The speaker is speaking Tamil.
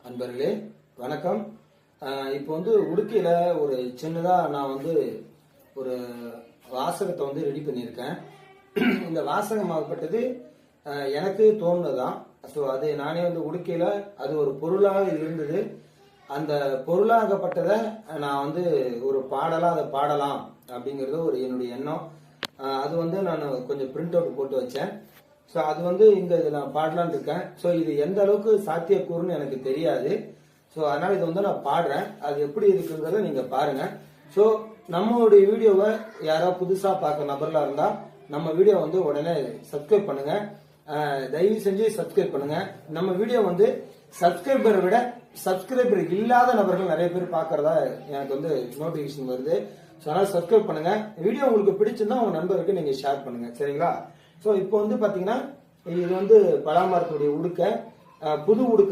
அன்பர்களே வணக்கம். இப்போ உடுக்கையில ஒரு சின்னதா நான் ஒரு வாசகத்தை ரெடி பண்ணியிருக்கேன். இந்த வாசகமாகப்பட்டது எனக்கு தோணுதான். ஸோ அது நானே உடுக்கையில அது ஒரு பொருளாக இருந்தது. அந்த பொருளாகப்பட்டதை நான் ஒரு பாடலா அதை பாடலாம் அப்படிங்கிறது ஒரு என்னுடைய எண்ணம். அது நான் கொஞ்சம் பிரிண்ட் அவுட் போட்டு வச்சேன். ஸோ அது இங்க நான் பாடலான் இருக்கேன். ஸோ இது எந்த அளவுக்கு சாத்தியக்கூறுன்னு எனக்கு தெரியாது. ஸோ அதனால இது நான் பாடுறேன். அது எப்படி இருக்குங்கிறத நீங்க பாருங்க. ஸோ நம்மளுடைய வீடியோவை யாராவது புதுசா பார்க்க நபர்களா இருந்தா நம்ம வீடியோ உடனே சப்ஸ்கிரைப் பண்ணுங்க. தயவு செஞ்சு சப்ஸ்கிரைப் பண்ணுங்க. நம்ம வீடியோ சப்ஸ்கிரைபரை விட சப்ஸ்கிரைபர் இல்லாத நபர்கள் நிறைய பேர் பாக்குறதா எனக்கு நோட்டிபிகேஷன் வருது. ஸோ அதனால சப்ஸ்கிரைப் பண்ணுங்க. வீடியோ உங்களுக்கு பிடிச்சிருந்தா உங்க நண்பருக்கு நீங்க ஷேர் பண்ணுங்க. சரிங்களா? ஸோ இப்போ பாத்தீங்கன்னா இது பலாமரத்துடைய உடுக்க, புது உடுக்க